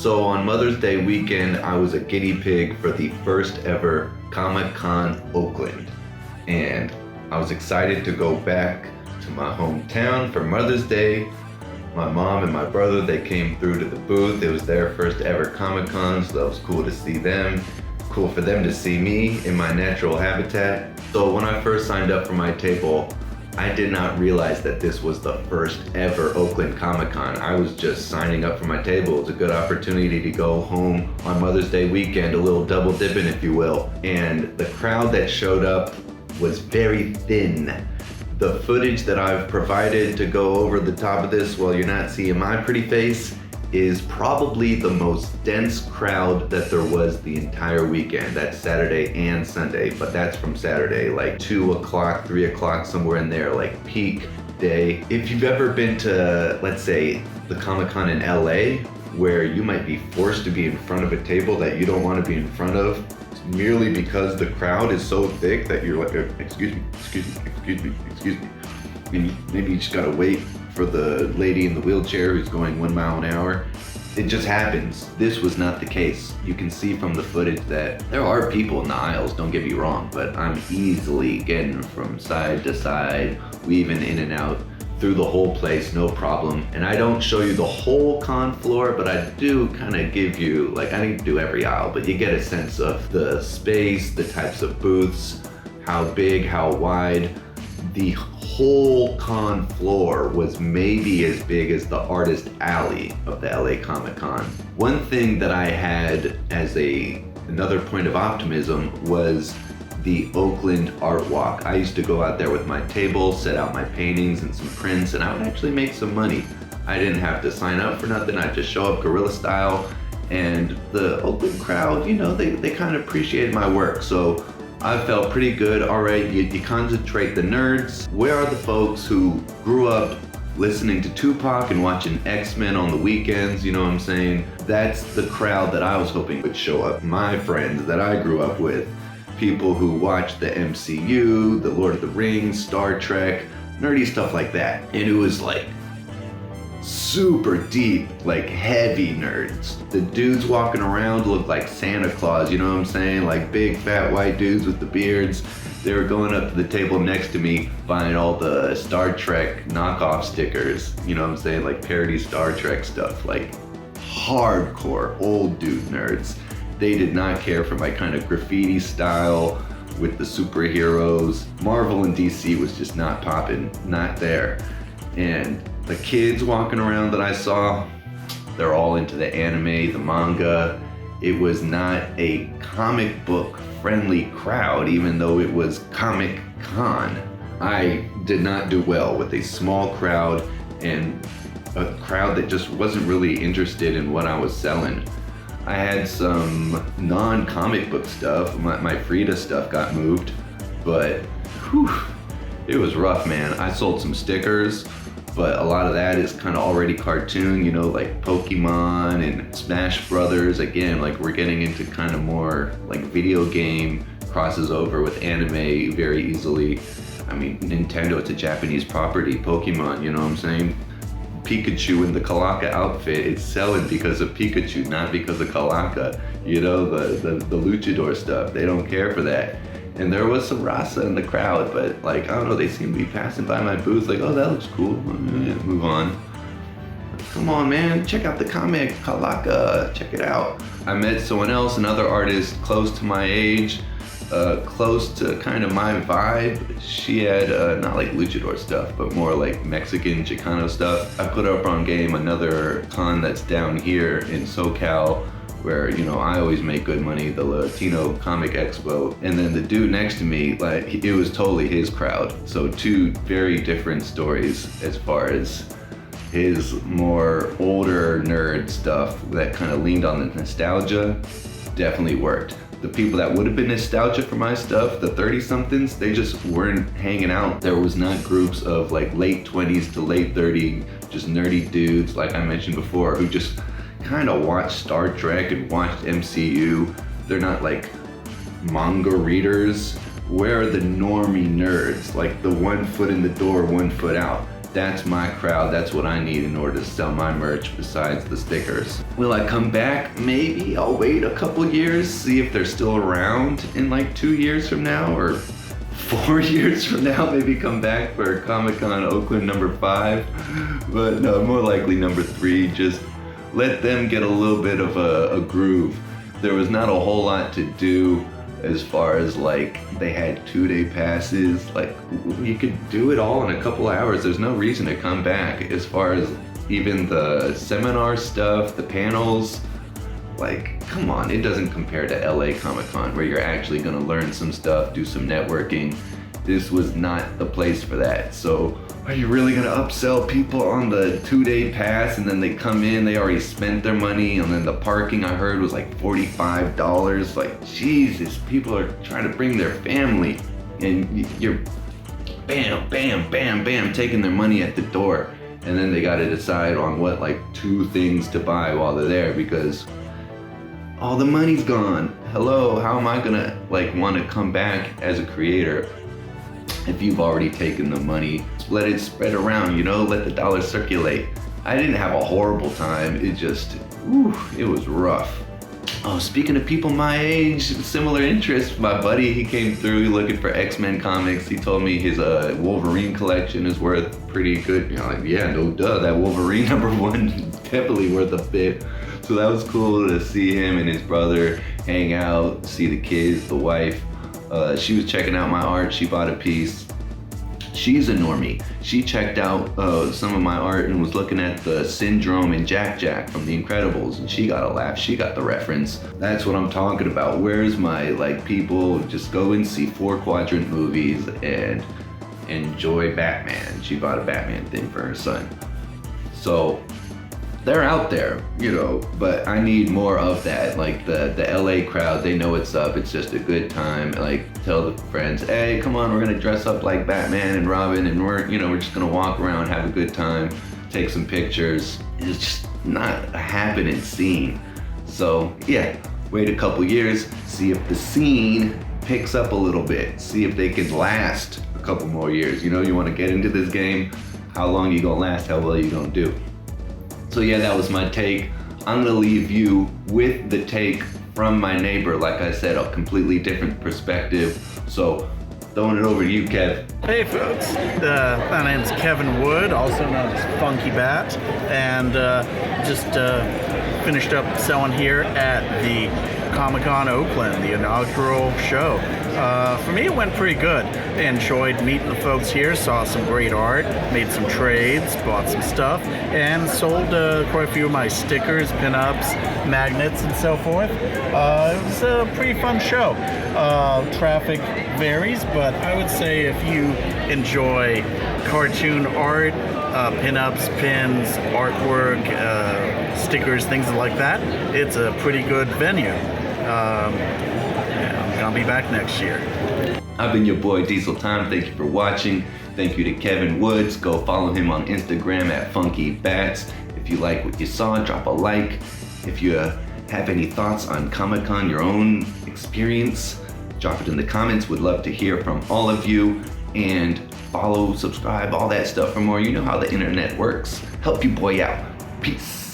So on Mother's Day weekend, I was a guinea pig for the first ever Comic Con Oakland. And I was excited to go back to my hometown for Mother's Day. My mom and my brother, they came through to the booth. It was their first ever Comic Con, so that was cool to see them. Cool for them to see me in my natural habitat. So when I first signed up for my table, I did not realize that this was the first ever Oakland Comic Con. I was just signing up for my table. It was a good opportunity to go home on Mother's Day weekend, a little double dipping, if you will. And the crowd that showed up was very thin. The footage that I've provided to go over the top of this while you're not seeing my pretty face is probably the most dense crowd that there was the entire weekend. That's Saturday and Sunday, but that's from Saturday, like 2 o'clock, 3 o'clock, somewhere in there, like peak day. If you've ever been to, let's say, the Comic Con in LA, where you might be forced to be in front of a table that you don't want to be in front of, merely because the crowd is so thick that you're like, excuse me. Maybe you just gotta wait for the lady in the wheelchair who's going 1 mile an hour. It just happens. This was not the case. You can see from the footage that there are people in the aisles, don't get me wrong, but I'm easily getting from side to side, weaving in and out through the whole place, no problem. And I don't show you the whole con floor, but I do kind of give you, like, I didn't do every aisle, but you get a sense of the space, the types of booths, how big, how wide. The whole con floor was maybe as big as the artist alley of the LA Comic Con. One thing that I had as another point of optimism was the Oakland Art Walk. I used to go out there with my table, set out my paintings and some prints, and I would actually make some money. I didn't have to sign up for nothing. I'd just show up guerrilla style, and the Oakland crowd, you know, they kind of appreciated my work. So I felt pretty good. All right, you concentrate the nerds. Where are the folks who grew up listening to Tupac and watching X-Men on the weekends, you know what I'm saying? That's the crowd that I was hoping would show up. My friends that I grew up with. People who watched the MCU, the Lord of the Rings, Star Trek, nerdy stuff like that. And it was like super deep, like heavy nerds. The dudes walking around looked like Santa Claus, you know what I'm saying? Like big fat white dudes with the beards. They were going up to the table next to me, buying all the Star Trek knockoff stickers, you know what I'm saying? Like parody Star Trek stuff, like hardcore old dude nerds. They did not care for my kind of graffiti style with the superheroes. Marvel and DC was just not popping, not there. And the kids walking around that I saw, they're all into the anime, the manga. It was not a comic book friendly crowd, even though it was Comic Con. I did not do well with a small crowd and a crowd that just wasn't really interested in what I was selling. I had some non-comic book stuff. My Frida stuff got moved, but whew, it was rough, man. I sold some stickers, but a lot of that is kind of already cartoon, you know, like Pokemon and Smash Brothers. Again, like we're getting into kind of more like video game crosses over with anime very easily. I mean, Nintendo, it's a Japanese property. Pokemon, you know what I'm saying? Pikachu in the KALACA outfit, it's selling because of Pikachu, not because of KALACA. You know, the luchador stuff, they don't care for that. And there was some Rasa in the crowd, but like, I don't know, they seem to be passing by my booth like, oh, that looks cool, yeah, move on. Come on, man, check out the comic, KALACA, check it out. I met someone else, another artist close to my age, close to kind of my vibe. She had not like luchador stuff, but more like Mexican Chicano stuff. I put up on game another con that's down here in SoCal, where, you know, I always make good money, the Latino Comic Expo. And then the dude next to me, like, it was totally his crowd. So two very different stories as far as his more older nerd stuff that kind of leaned on the nostalgia definitely worked. The people that would have been nostalgia for my stuff, the 30-somethings, they just weren't hanging out. There was not groups of like late 20s to late 30, just nerdy dudes, like I mentioned before, who just kind of watched Star Trek and watched MCU. They're not like manga readers. Where are the normie nerds? Like the 1 foot in the door, 1 foot out. That's my crowd. That's what I need in order to sell my merch besides the stickers. Will I come back? Maybe. I'll wait a couple years, see if they're still around in like 2 years from now or 4 years from now. Maybe come back for Comic Con Oakland #5. But no, more likely #3. Just let them get a little bit of a groove. There was not a whole lot to do as far as like they had 2-day passes. Like you could do it all in a couple hours. There's no reason to come back. As far as even the seminar stuff, the panels, like come on, it doesn't compare to LA Comic Con where you're actually gonna learn some stuff, do some networking. This was not the place for that. So are you really gonna upsell people on the 2-day pass and then they come in, they already spent their money, and then the parking I heard was like $45. Like Jesus, people are trying to bring their family and you're bam, bam, bam, bam, taking their money at the door. And then they gotta decide on what, like 2 things to buy while they're there because all the money's gone. Hello, how am I gonna like wanna come back as a creator if you've already taken the money? Let it spread around, you know, let the dollar circulate. I didn't have a horrible time, it just, it was rough. Oh, speaking of people my age, similar interests, my buddy, he came through looking for X-Men comics. He told me his Wolverine collection is worth pretty good. You know, like, yeah, no duh, that Wolverine #1 definitely worth a bit. So that was cool to see him and his brother hang out, see the kids, the wife. She was checking out my art, she bought a piece. She's a normie. She checked out some of my art and was looking at the Syndrome and Jack Jack from The Incredibles, and she got a laugh, she got the reference. That's what I'm talking about. Where's my like people just go and see 4-quadrant movies and enjoy Batman. She bought a Batman thing for her son. So they're out there, you know, but I need more of that. Like the LA crowd, they know what's up. It's just a good time. Like tell the friends, hey, come on, we're gonna dress up like Batman and Robin and we're just gonna walk around, have a good time, take some pictures. It's just not a happening scene. So yeah, wait a couple years, see if the scene picks up a little bit, see if they can last a couple more years. You know, you wanna get into this game, how long you gonna last, how well you gonna do. So yeah, that was my take. I'm gonna leave you with the take from my neighbor. Like I said, a completely different perspective. So throwing it over to you, Kev. Hey folks, my name's Kevin Wood, also known as Funky Bat, and just finished up selling here at the Comic Con Oakland, the inaugural show. For me, it went pretty good. Enjoyed meeting the folks here, saw some great art, made some trades, bought some stuff, and sold quite a few of my stickers, pinups, magnets, and so forth. It was a pretty fun show. Traffic varies, but I would say if you enjoy cartoon art, pinups, pins, artwork, stickers, things like that, it's a pretty good venue. I'm gonna be back next year. I've been your boy Diesel Time. Thank you for watching. Thank you to Kevin Woods. Go follow him on Instagram at Funky Bats. If you like what you saw, drop a like. If you have any thoughts on Comic-Con, your own experience, drop it in the comments. Would love to hear from all of you. And follow, subscribe, all that stuff for more. You know how the internet works. Help your boy out. Peace.